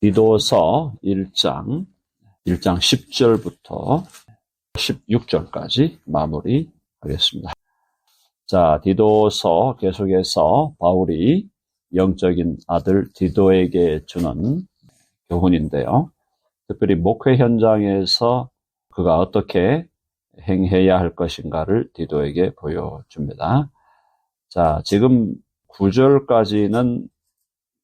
디도서 1장 10절부터 16절까지 마무리하겠습니다. 자, 디도서 계속해서 바울이 영적인 아들 디도에게 주는 교훈인데요. 특별히 목회 현장에서 그가 어떻게 행해야 할 것인가를 디도에게 보여줍니다. 자, 지금 9절까지는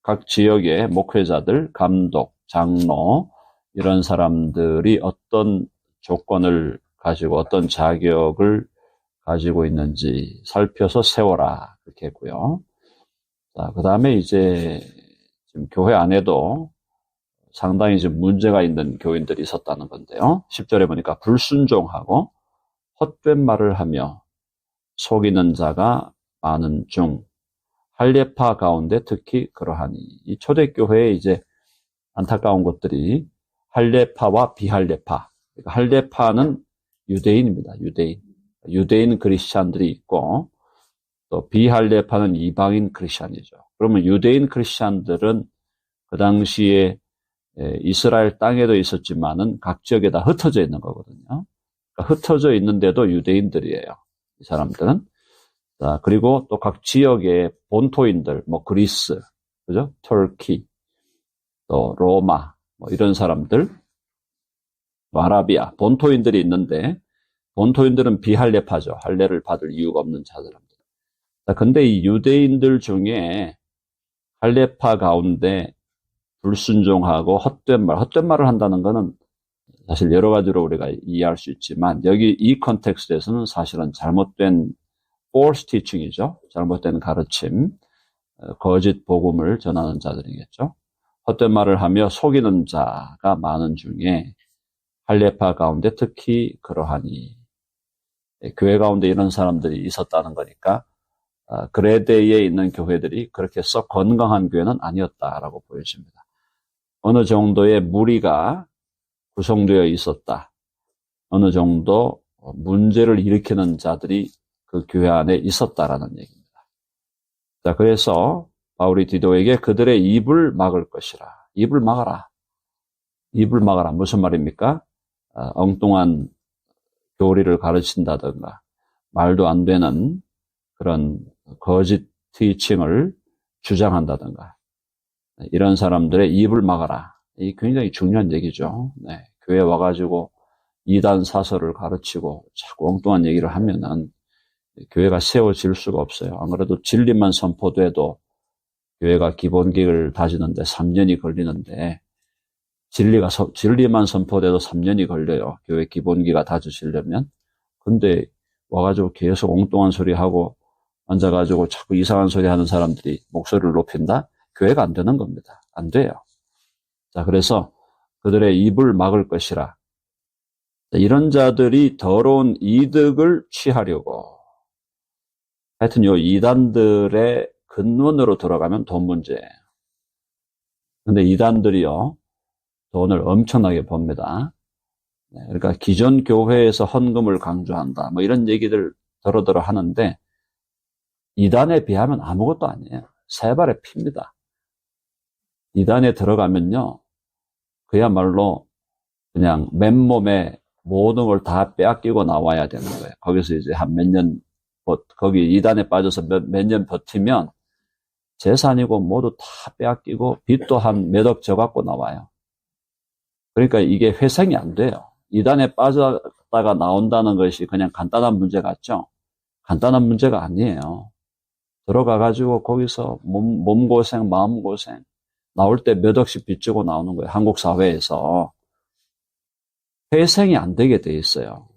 각 지역의 목회자들, 감독, 장로 이런 사람들이 어떤 조건을 가지고 어떤 자격을 가지고 있는지 살펴서 세워라 그렇게 했고요. 자, 그 다음에 이제 지금 교회 안에도 상당히 지금 문제가 있는 교인들이 있었다는 건데요. 10절에 보니까 불순종하고 헛된 말을 하며 속이는 자가 많은 중 할례파 가운데 특히 그러하니, 이 초대교회에 이제 안타까운 것들이 할례파와 비할례파. 그러니까 할례파는 유대인입니다. 유대인 크리스찬들이 있고 또 비할례파는 이방인 크리스찬이죠. 그러면 유대인 크리스찬들은 그 당시에 이스라엘 땅에도 있었지만은 각 지역에 다 흩어져 있는 거거든요. 그러니까 흩어져 있는데도 유대인들이에요. 이 사람들은. 자, 그리고 또 각 지역의 본토인들, 뭐 그리스, 그죠? 터키, 또 로마, 뭐 이런 사람들, 아라비아, 본토인들이 있는데, 본토인들은 비할례파죠. 할례를 받을 이유가 없는 자들입니다. 자, 근데 이 유대인들 중에 할례파 가운데 불순종하고 헛된 말을 한다는 것은 사실 여러 가지로 우리가 이해할 수 있지만, 여기 이 컨텍스트에서는 사실은 잘못된 false teaching이죠. 잘못된 가르침, 거짓 복음을 전하는 자들이겠죠. 헛된 말을 하며 속이는 자가 많은 중에 할례파 가운데 특히 그러하니, 교회 가운데 이런 사람들이 있었다는 거니까 그레데에 있는 교회들이 그렇게 썩 건강한 교회는 아니었다라고 보여집니다. 어느 정도의 무리가 구성되어 있었다. 어느 정도 문제를 일으키는 자들이 그 교회 안에 있었다라는 얘기입니다. 자, 그래서 바울이 디도에게 그들의 입을 막을 것이라. 입을 막아라. 입을 막아라. 무슨 말입니까? 엉뚱한 교리를 가르친다든가 말도 안 되는 그런 거짓 티칭을 주장한다든가 이런 사람들의 입을 막아라. 이 굉장히 중요한 얘기죠. 네, 교회에 와가지고 이단 사설을 가르치고 자꾸 엉뚱한 얘기를 하면은 교회가 세워질 수가 없어요. 안 그래도 진리만 선포돼도 교회가 기본기를 다지는데 3년이 걸리는데 진리만 선포돼도 3년이 걸려요. 교회 기본기가 다져지려면. 근데 와가지고 계속 엉뚱한 소리 하고 앉아가지고 자꾸 이상한 소리 하는 사람들이 목소리를 높인다? 교회가 안 되는 겁니다. 안 돼요. 자, 그래서 그들의 입을 막을 것이라. 이런 자들이 더러운 이득을 취하려고. 하여튼 요 이단들의 근원으로 들어가면 돈 문제예요. 근데 이단들이요, 돈을 엄청나게 법니다. 그러니까 기존 교회에서 헌금을 강조한다, 뭐 이런 얘기들 더러더러 하는데, 이단에 비하면 아무것도 아니에요. 세 발의 피입니다. 이단에 들어가면요, 그야말로 그냥 맨몸에 모든 걸 다 빼앗기고 나와야 되는 거예요. 거기서 이제 한 몇 년, 거기 이단에 빠져서 몇 년 버티면 재산이고 모두 다 빼앗기고 빚도 한 몇 억 져갖고 나와요. 그러니까 이게 회생이 안 돼요. 이단에 빠졌다가 나온다는 것이 그냥 간단한 문제 같죠? 간단한 문제가 아니에요. 들어가가지고 거기서 몸고생, 마음고생, 나올 때 몇 억씩 빚지고 나오는 거예요. 한국 사회에서. 회생이 안 되게 돼 있어요.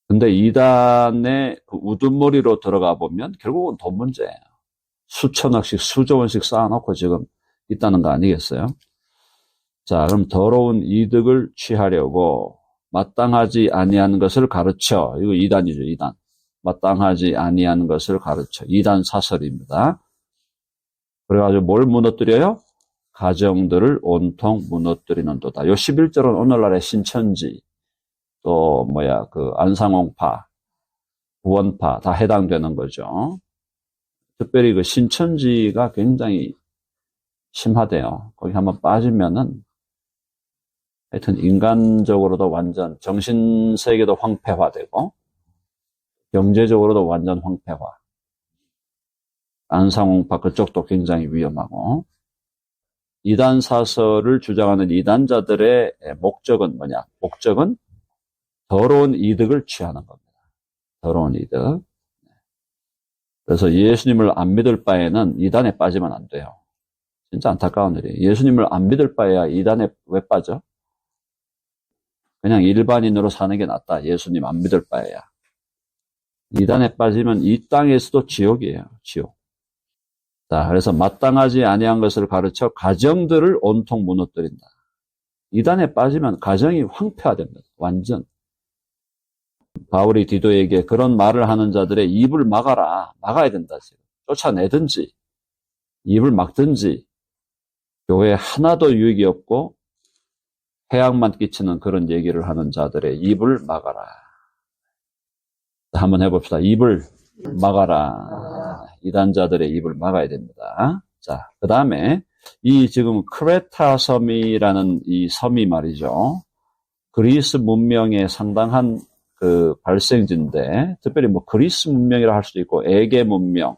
근데 이단의 그 우두머리로 들어가 보면 결국은 돈 문제예요. 수천억씩, 수조 원씩 쌓아놓고 지금 있다는 거 아니겠어요? 자, 그럼 더러운 이득을 취하려고 마땅하지 아니한 것을 가르쳐. 이거 이단이죠, 이단. 마땅하지 아니한 것을 가르쳐. 이단 사설입니다. 그래가지고 뭘 무너뜨려요? 가정들을 온통 무너뜨리는도다. 요 11절은 오늘날의 신천지, 또 그 안상홍파, 구원파 다 해당되는 거죠. 특별히 그 신천지가 굉장히 심하대요. 거기 한번 빠지면은 하여튼 인간적으로도 완전 정신세계도 황폐화되고 경제적으로도 완전 황폐화. 안상홍파 그쪽도 굉장히 위험하고 이단 사설을 주장하는 이단자들의 목적은 뭐냐? 목적은 더러운 이득을 취하는 겁니다. 더러운 이득. 그래서 예수님을 안 믿을 바에는 이단에 빠지면 안 돼요. 진짜 안타까운 일이에요. 예수님을 안 믿을 바에야 이단에 왜 빠져? 그냥 일반인으로 사는 게 낫다. 예수님 안 믿을 바에야. 이단에 빠지면 이 땅에서도 지옥이에요. 지옥. 자, 그래서 마땅하지 아니한 것을 가르쳐 가정들을 온통 무너뜨린다. 이단에 빠지면 가정이 황폐화됩니다. 완전. 바울이 디도에게 그런 말을 하는 자들의 입을 막아라. 막아야 된다. 지금. 쫓아내든지 입을 막든지 교회에 하나도 유익이 없고 해악만 끼치는 그런 얘기를 하는 자들의 입을 막아라. 한번 해봅시다. 입을 막아라. 이단자들의 입을 막아야 됩니다. 자, 그 다음에 이 지금 크레타 섬이라는 이 섬이 말이죠. 그리스 문명의 상당한 그 발생지인데, 특별히 뭐 그리스 문명이라 할 수도 있고, 에게 문명,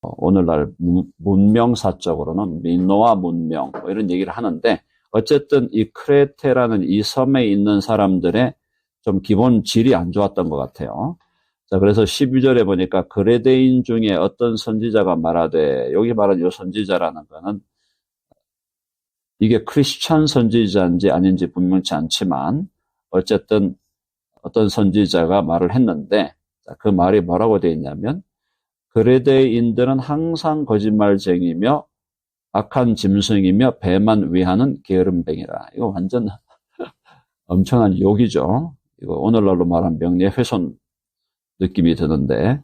오늘날 문명사적으로는 미노아 문명, 뭐 이런 얘기를 하는데, 어쨌든 이 크레테라는 이 섬에 있는 사람들의 좀 기본 질이 안 좋았던 것 같아요. 자, 그래서 12절에 보니까 그레데인 중에 어떤 선지자가 말하되, 여기 말한 이 선지자라는 거는 이게 크리스찬 선지자인지 아닌지 분명치 않지만 어쨌든 어떤 선지자가 말을 했는데 그 말이 뭐라고 되어 있냐면 그레데인들은 항상 거짓말쟁이며 악한 짐승이며 배만 위하는 게으름뱅이라. 이거 완전 엄청난 욕이죠. 이거 오늘날로 말하면 명예훼손 느낌이 드는데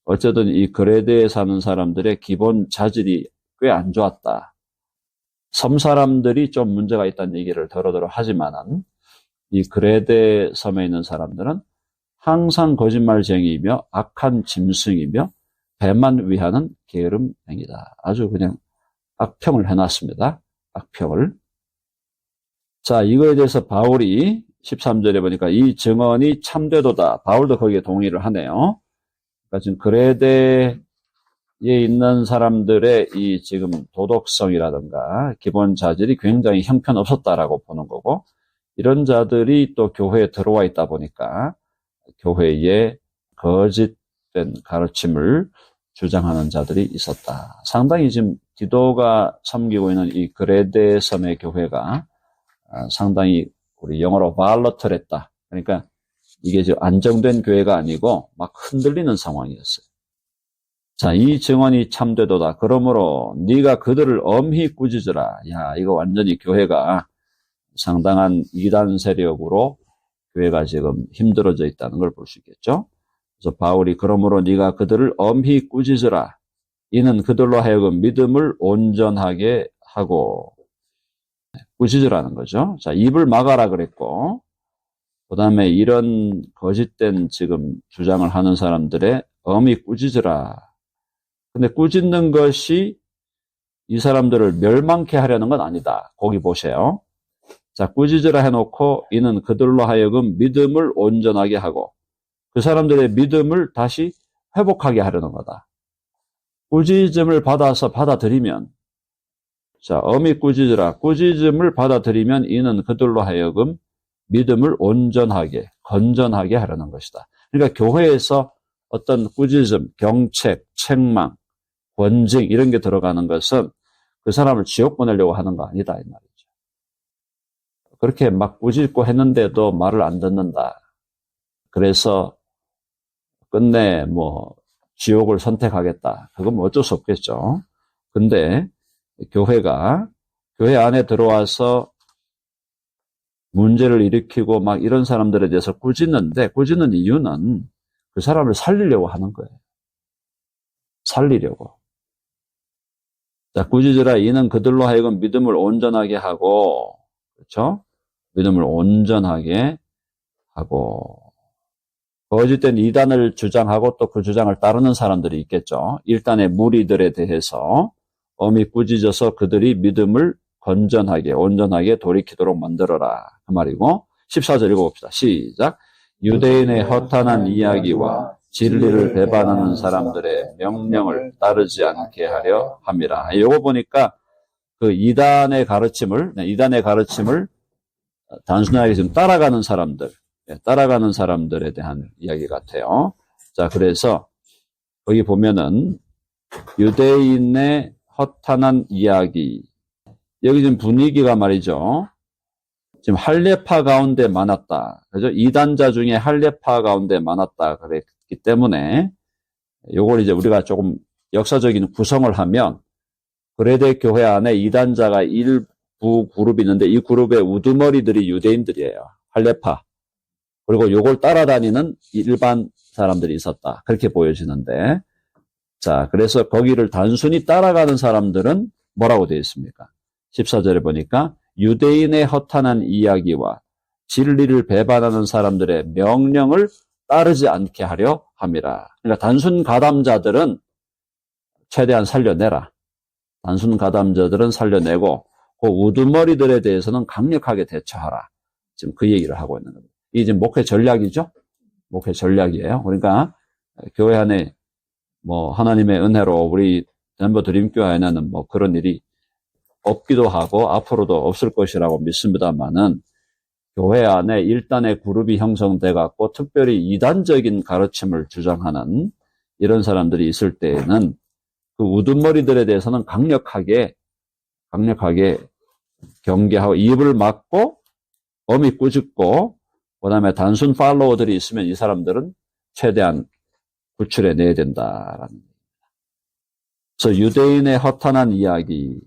어쨌든 이 그레데에 사는 사람들의 기본 자질이 꽤 안 좋았다. 섬 사람들이 좀 문제가 있다는 얘기를 더러더러 하지만은 이 그레데 섬에 있는 사람들은 항상 거짓말쟁이이며 악한 짐승이며 배만 위하는 게으름뱅이다. 아주 그냥 악평을 해놨습니다. 악평을. 자, 이거에 대해서 바울이 13절에 보니까 이 증언이 참되도다. 바울도 거기에 동의를 하네요. 그러니까 지금 그레데에 있는 사람들의 이 지금 도덕성이라든가 기본 자질이 굉장히 형편없었다라고 보는 거고, 이런 자들이 또 교회에 들어와 있다 보니까 교회에 거짓된 가르침을 주장하는 자들이 있었다. 상당히 지금 디도가 섬기고 있는 이 그레데 섬의 교회가 상당히 우리 영어로 발러터했다. 그러니까 이게 지금 안정된 교회가 아니고 막 흔들리는 상황이었어요. 자, 이 증언이 참되도다. 그러므로 네가 그들을 엄히 꾸짖으라. 야, 이거 완전히 교회가 상당한 이단 세력으로 교회가 지금 힘들어져 있다는 걸 볼 수 있겠죠. 그래서 바울이 그러므로 네가 그들을 엄히 꾸짖으라. 이는 그들로 하여금 믿음을 온전하게 하고 꾸짖으라는 거죠. 자, 입을 막아라 그랬고, 그 다음에 이런 거짓된 지금 주장을 하는 사람들의 엄히 꾸짖으라. 근데 꾸짖는 것이 이 사람들을 멸망케 하려는 건 아니다. 거기 보세요. 자, 꾸짖으라 해놓고 이는 그들로 하여금 믿음을 온전하게 하고 그 사람들의 믿음을 다시 회복하게 하려는 거다. 꾸짖음을 받아서 받아들이면, 자, 엄히 꾸짖으라. 꾸짖음을 받아들이면 이는 그들로 하여금 믿음을 온전하게, 건전하게 하려는 것이다. 그러니까 교회에서 어떤 꾸짖음, 경책, 책망, 권징 이런 게 들어가는 것은 그 사람을 지옥 보내려고 하는 거 아니다 이 말이죠. 그렇게 막 꾸짖고 했는데도 말을 안 듣는다. 그래서 끝내 뭐 지옥을 선택하겠다. 그건 뭐 어쩔 수 없겠죠. 근데 교회 안에 들어와서 문제를 일으키고 막 이런 사람들에 대해서 꾸짖는 이유는 그 사람을 살리려고 하는 거예요. 살리려고. 자, 꾸짖으라. 이는 그들로 하여금 믿음을 온전하게 하고, 그렇죠? 믿음을 온전하게 하고, 거짓된 이단을 주장하고 또 그 주장을 따르는 사람들이 있겠죠. 일단의 무리들에 대해서 엄히 꾸짖어서 그들이 믿음을 건전하게 온전하게 돌이키도록 만들어라 그 말이고 14절 읽어봅시다. 시작. 유대인의 허탄한 이야기와 진리를 배반하는 사람들의 명령을 따르지 않게 하려 함이라. 요거 보니까 그 이단의 가르침을 단순하게 지금 따라가는 사람들에 대한 이야기 같아요. 자, 그래서 거기 보면은 유대인의 허탄한 이야기. 여기 지금 분위기가 말이죠. 지금 할례파 가운데 많았다. 그죠? 이단자 중에 할례파 가운데 많았다. 그랬기 때문에 요걸 이제 우리가 조금 역사적인 구성을 하면 그레데 교회 안에 이단자가 일부 그룹이 있는데 이 그룹의 우두머리들이 유대인들이에요. 할례파. 그리고 요걸 따라다니는 일반 사람들이 있었다. 그렇게 보여지는데 자, 그래서 거기를 단순히 따라가는 사람들은 뭐라고 되어 있습니까? 14절에 보니까 유대인의 허탄한 이야기와 진리를 배반하는 사람들의 명령을 따르지 않게 하려 함이라. 그러니까 단순 가담자들은 최대한 살려내라. 단순 가담자들은 살려내고 그 우두머리들에 대해서는 강력하게 대처하라. 지금 그 얘기를 하고 있는 겁니다. 이게 지금 목회 전략이죠? 목회 전략이에요. 그러니까 교회 안에 뭐 하나님의 은혜로 우리 덴버 드림교회에는 뭐 그런 일이 없기도 하고 앞으로도 없을 것이라고 믿습니다만은 교회 안에 일단의 그룹이 형성돼 갖고 특별히 이단적인 가르침을 주장하는 이런 사람들이 있을 때에는 그 우둔머리들에 대해서는 강력하게 경계하고 입을 막고 엄히 꾸짖고 그다음에 단순 팔로워들이 있으면 이 사람들은 최대한 구출해 내야 된다라는 겁니다. 그래서 유대인의 허탄한 이야기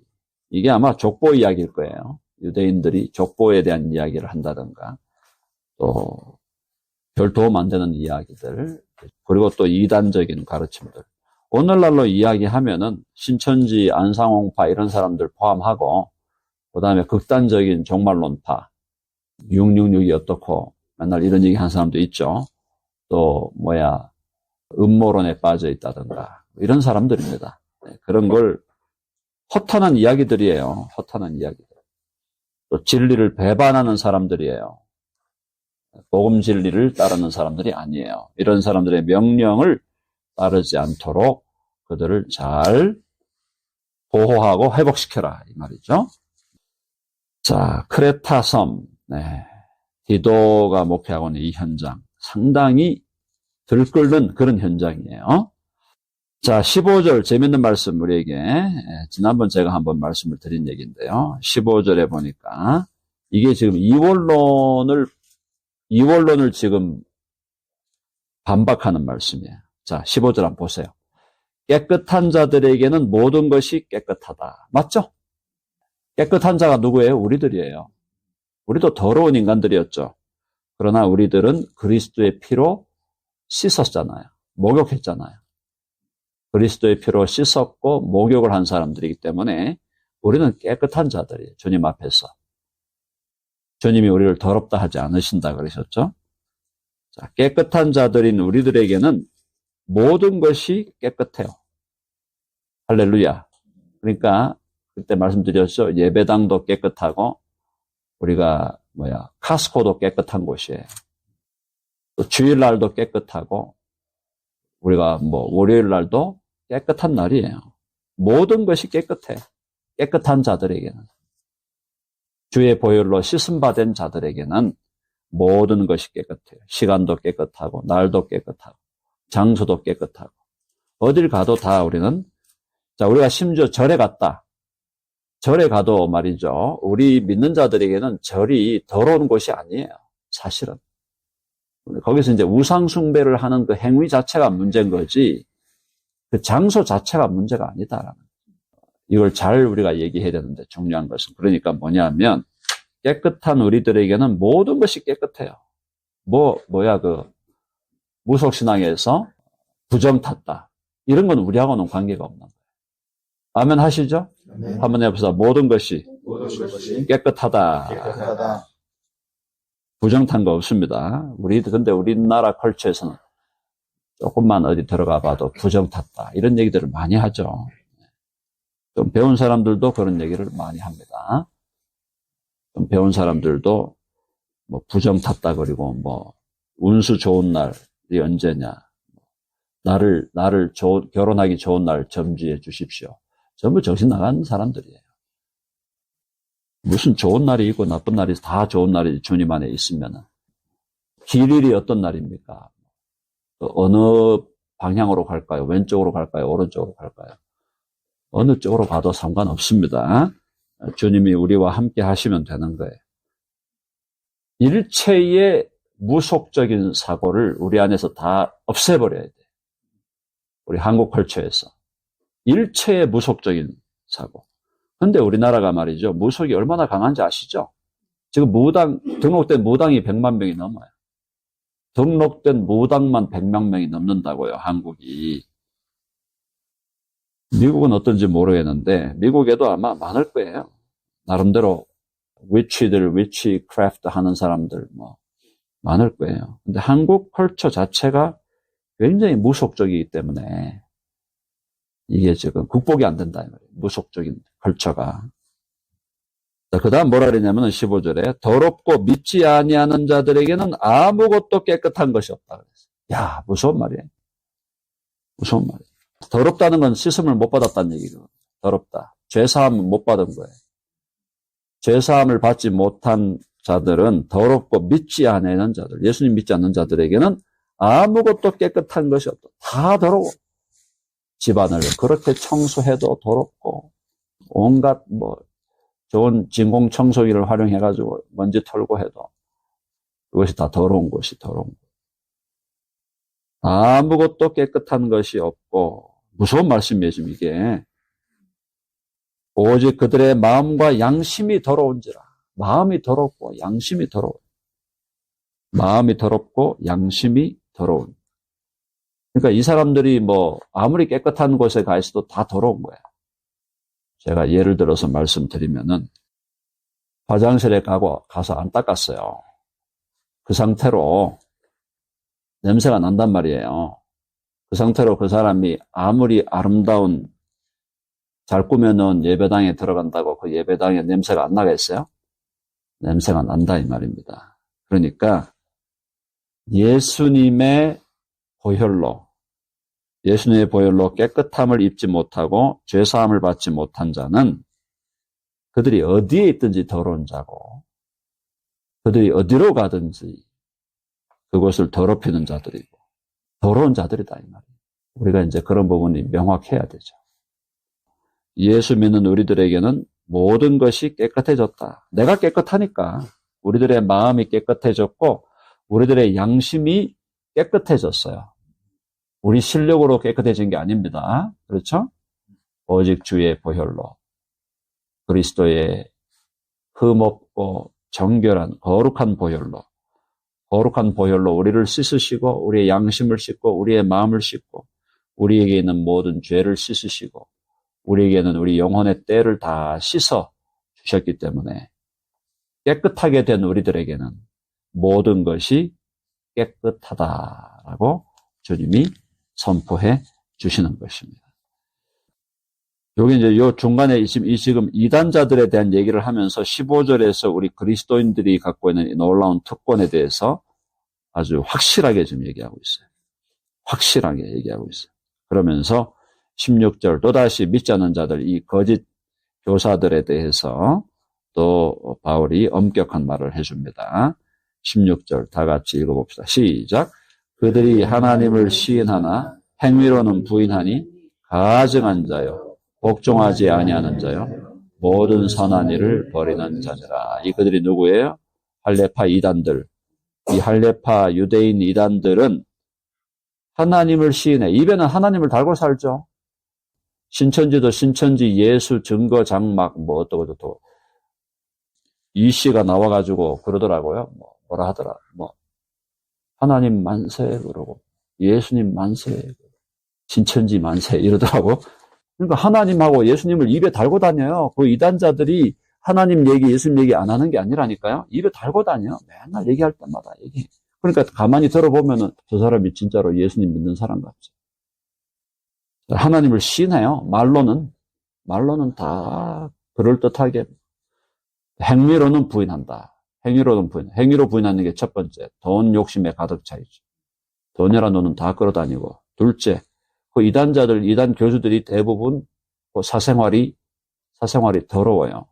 이게 아마 족보 이야기일 거예요. 유대인들이 족보에 대한 이야기를 한다든가 또 별 도움 안 되는 이야기들 그리고 또 이단적인 가르침들 오늘날로 이야기하면은 신천지 안상홍파 이런 사람들 포함하고 그다음에 극단적인 종말론파 666이 어떻고 맨날 이런 얘기 하는 사람도 있죠. 또 음모론에 빠져 있다든가 이런 사람들입니다. 그런 걸 허탄한 이야기들이에요. 허탄한 이야기들. 또 진리를 배반하는 사람들이에요. 복음 진리를 따르는 사람들이 아니에요. 이런 사람들의 명령을 따르지 않도록 그들을 잘 보호하고 회복시켜라 이 말이죠. 자, 크레타 섬. 디도가 목회하고 있는 이 현장. 상당히 들끓는 그런 현장이에요. 자, 15절 재밌는 말씀 우리에게 지난번 제가 한번 말씀을 드린 얘기인데요. 15절에 보니까 이게 지금 이원론을 지금 반박하는 말씀이에요. 자, 15절 한번 보세요. 깨끗한 자들에게는 모든 것이 깨끗하다. 맞죠? 깨끗한 자가 누구예요? 우리들이에요. 우리도 더러운 인간들이었죠. 그러나 우리들은 그리스도의 피로 씻었잖아요. 목욕했잖아요. 그리스도의 피로 씻었고 목욕을 한 사람들이기 때문에 우리는 깨끗한 자들이에요. 주님 앞에서. 주님이 우리를 더럽다 하지 않으신다 그러셨죠? 자, 깨끗한 자들인 우리들에게는 모든 것이 깨끗해요. 할렐루야. 그러니까 그때 말씀드렸죠. 예배당도 깨끗하고 우리가 카스코도 깨끗한 곳이에요. 또 주일날도 깨끗하고 우리가 월요일 날도 깨끗한 날이에요. 모든 것이 깨끗해요. 깨끗한 자들에게는. 주의 보혈로 씻음받은 자들에게는 모든 것이 깨끗해요. 시간도 깨끗하고 날도 깨끗하고 장소도 깨끗하고 어딜 가도 다 우리는 우리가 심지어 절에 갔다. 절에 가도 말이죠. 우리 믿는 자들에게는 절이 더러운 곳이 아니에요. 사실은. 거기서 이제 우상 숭배를 하는 그 행위 자체가 문제인 거지 그 장소 자체가 문제가 아니다라는 거죠. 이걸 잘 우리가 얘기해야 되는데 중요한 것은 그러니까 뭐냐면 깨끗한 우리들에게는 모든 것이 깨끗해요. 무속신앙에서 부정 탔다. 이런 건 우리하고는 관계가 없는 거예요. 아멘 하시죠? 네. 한번 해보세요. 모든 것이 깨끗하다. 부정 탄 거 없습니다. 근데 우리나라 컬처에서는 조금만 어디 들어가 봐도 부정 탔다. 이런 얘기들을 많이 하죠. 좀 배운 사람들도 그런 얘기를 많이 합니다. 좀 배운 사람들도 뭐 부정 탔다거리고 뭐 운수 좋은 날이 언제냐, 나를 결혼하기 좋은 날 점지해 주십시오. 전부 정신 나간 사람들이에요. 무슨 좋은 날이 있고 나쁜 날이 다 좋은 날이 주님 안에 있으면은 길일이 어떤 날입니까? 또 어느 방향으로 갈까요? 왼쪽으로 갈까요? 오른쪽으로 갈까요? 어느 쪽으로 가도 상관없습니다. 주님이 우리와 함께 하시면 되는 거예요. 일체의 무속적인 사고를 우리 안에서 다 없애버려야 돼요. 우리 한국 컬처에서. 일체의 무속적인 사고. 근데 우리나라가 말이죠. 무속이 얼마나 강한지 아시죠? 지금 등록된 무당이 100만 명이 넘어요. 등록된 무당만 100만 명이 넘는다고요, 한국이. 미국은 어떤지 모르겠는데, 미국에도 아마 많을 거예요. 나름대로 위치크래프트 하는 사람들, 많을 거예요. 근데 한국 컬처 자체가 굉장히 무속적이기 때문에, 이게 지금 극복이 안 된다, 이 말이에요. 무속적인 컬처가. 그 다음 뭐라 그러냐면 15절에 더럽고 믿지 아니하는 자들에게는 아무것도 깨끗한 것이 없다 그랬어요. 야, 무서운 말이에요. 무서운 말이에요. 더럽다는 건 씻음을 못 받았다는 얘기거든요. 더럽다. 죄사함을 못 받은 거예요. 죄사함을 받지 못한 자들은 더럽고 믿지 않는 자들, 예수님 믿지 않는 자들에게는 아무것도 깨끗한 것이 없다. 다 더러워. 집안을 그렇게 청소해도 더럽고 온갖 좋은 진공 청소기를 활용해가지고 먼지 털고 해도 그것이 다 더러운 것이 더러운 것. 아무것도 깨끗한 것이 없고 무서운 말씀이에요, 지금 이게. 오직 그들의 마음과 양심이 더러운지라. 마음이 더럽고 양심이 더러워. 마음이 더럽고 양심이 더러운. 그러니까 이 사람들이 아무리 깨끗한 곳에 가 있어도 다 더러운 거야. 제가 예를 들어서 말씀드리면은 화장실에 가서 안 닦았어요. 그 상태로 냄새가 난단 말이에요. 그 상태로 그 사람이 아무리 아름다운 잘 꾸며놓은 예배당에 들어간다고 그 예배당에 냄새가 안 나겠어요? 냄새가 난다 이 말입니다. 그러니까 예수님의 보혈로 깨끗함을 입지 못하고 죄사함을 받지 못한 자는 그들이 어디에 있든지 더러운 자고 그들이 어디로 가든지 그것을 더럽히는 자들이고 더러운 자들이다 이 말이에요. 우리가 이제 그런 부분이 명확해야 되죠. 예수 믿는 우리들에게는 모든 것이 깨끗해졌다. 내가 깨끗하니까 우리들의 마음이 깨끗해졌고 우리들의 양심이 깨끗해졌어요. 우리 실력으로 깨끗해진 게 아닙니다. 그렇죠? 오직 주의 보혈로 그리스도의 흠없고 정결한 거룩한 보혈로 우리를 씻으시고 우리의 양심을 씻고 우리의 마음을 씻고 우리에게 있는 모든 죄를 씻으시고 우리에게는 우리 영혼의 때를 다 씻어 주셨기 때문에 깨끗하게 된 우리들에게는 모든 것이 깨끗하다라고 주님이 선포해 주시는 것입니다. 여기 이제 요 중간에 지금 이단자들에 대한 얘기를 하면서 15절에서 우리 그리스도인들이 갖고 있는 이 놀라운 특권에 대해서 아주 확실하게 지금 얘기하고 있어요. 확실하게 얘기하고 있어요. 그러면서 16절 또다시 믿지 않는 자들, 이 거짓 교사들에 대해서 또 바울이 엄격한 말을 해줍니다. 16절 다 같이 읽어봅시다. 시작. 그들이 하나님을 시인하나 행위로는 부인하니 가증한 자요 복종하지 아니하는 자요 모든 선한 일을 버리는 자니라. 이 그들이 누구예요? 할레파 이단들. 이 할레파 유대인 이단들은 하나님을 시인해. 입에는 하나님을 달고 살죠. 신천지도 신천지 예수 증거 장막 어떠고 이 씨가 나와가지고 그러더라고요. 뭐라 하더라. 하나님 만세 그러고 예수님 만세 신천지 만세 이러더라고. 그러니까 하나님하고 예수님을 입에 달고 다녀요. 그 이단자들이 하나님 얘기 예수님 얘기 안 하는 게 아니라니까요. 입에 달고 다녀. 맨날 얘기할 때마다 얘기. 그러니까 가만히 들어보면은 저 사람이 진짜로 예수님 믿는 사람 같죠. 하나님을 시인해요. 말로는 말로는 다 그럴듯하게, 행위로는 부인한다. 행위로 부인하는 게 첫 번째, 돈 욕심에 가득 차있죠. 돈이란 돈은 다 끌어다니고, 둘째, 그 이단 교주들이 대부분 그 사생활이 더러워요.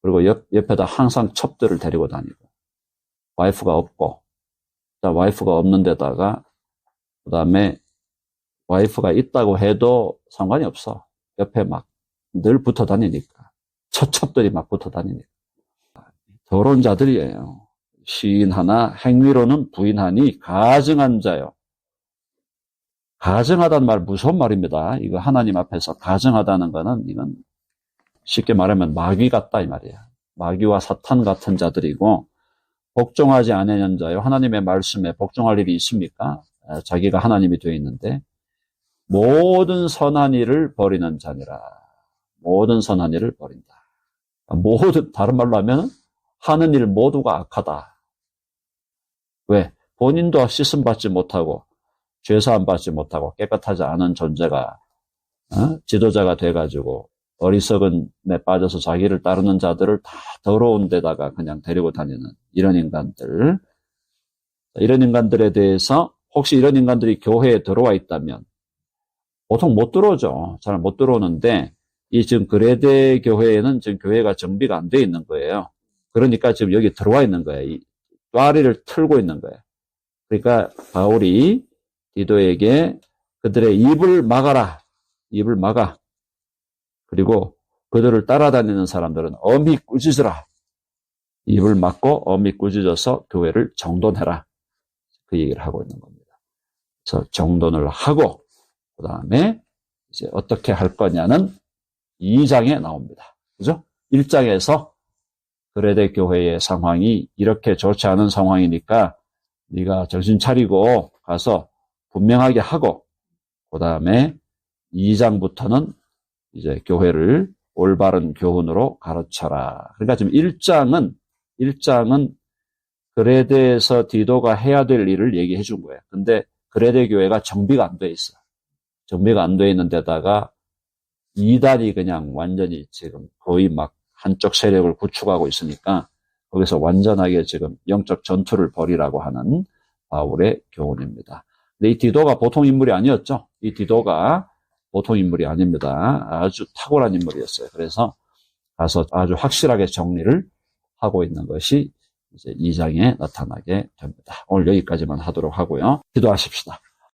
그리고 옆에다 항상 첩들을 데리고 다니고, 와이프가 없고, 와이프가 없는 데다가, 그 다음에 와이프가 있다고 해도 상관이 없어. 옆에 막 늘 붙어 다니니까. 첩들이 막 붙어 다니니까. 더러운 자들이에요. 시인하나 행위로는 부인하니 가증한 자요. 가증하다는 말 무서운 말입니다. 이거 하나님 앞에서 가증하다는 거는 이건 쉽게 말하면 마귀 같다 이 말이야. 마귀와 사탄 같은 자들이고, 복종하지 않으려는 자요. 하나님의 말씀에 복종할 일이 있습니까? 자기가 하나님이 되어 있는데, 모든 선한 일을 버리는 자니라. 모든 선한 일을 버린다. 다른 말로 하면 하는 일 모두가 악하다. 왜? 본인도 씻음 받지 못하고 죄사함 받지 못하고 깨끗하지 않은 존재가 지도자가 돼가지고 어리석은에 빠져서 자기를 따르는 자들을 다 더러운 데다가 그냥 데리고 다니는 이런 인간들. 이런 인간들에 대해서 혹시 이런 인간들이 교회에 들어와 있다면 보통 못 들어오죠. 잘 못 들어오는데 이 지금 그레데 교회에는 지금 교회가 정비가 안 돼 있는 거예요. 그러니까 지금 여기 들어와 있는 거예요. 이 꽈리를 틀고 있는 거예요. 그러니까 바울이 디도에게 그들의 입을 막아라. 입을 막아. 그리고 그들을 따라다니는 사람들은 엄히 꾸짖으라. 입을 막고 엄히 꾸짖어서 교회를 정돈해라. 그 얘기를 하고 있는 겁니다. 그래서 정돈을 하고 그 다음에 이제 어떻게 할 거냐는 2장에 나옵니다. 그죠? 1장에서 그레데 교회의 상황이 이렇게 좋지 않은 상황이니까 네가 정신 차리고 가서 분명하게 하고 그 다음에 2장부터는 이제 교회를 올바른 교훈으로 가르쳐라. 그러니까 지금 1장은 그레데에서 디도가 해야 될 일을 얘기해 준 거예요. 근데 그레데 교회가 정비가 안 돼 있어. 정비가 안 돼 있는 데다가 이단이 그냥 완전히 지금 거의 막 한쪽 세력을 구축하고 있으니까 거기서 완전하게 지금 영적 전투를 벌이라고 하는 바울의 교훈입니다. 근데 이 디도가 보통 인물이 아니었죠. 이 디도가 보통 인물이 아닙니다. 아주 탁월한 인물이었어요. 그래서 가서 아주 확실하게 정리를 하고 있는 것이 이제 2장에 나타나게 됩니다. 오늘 여기까지만 하도록 하고요. 기도하십시다.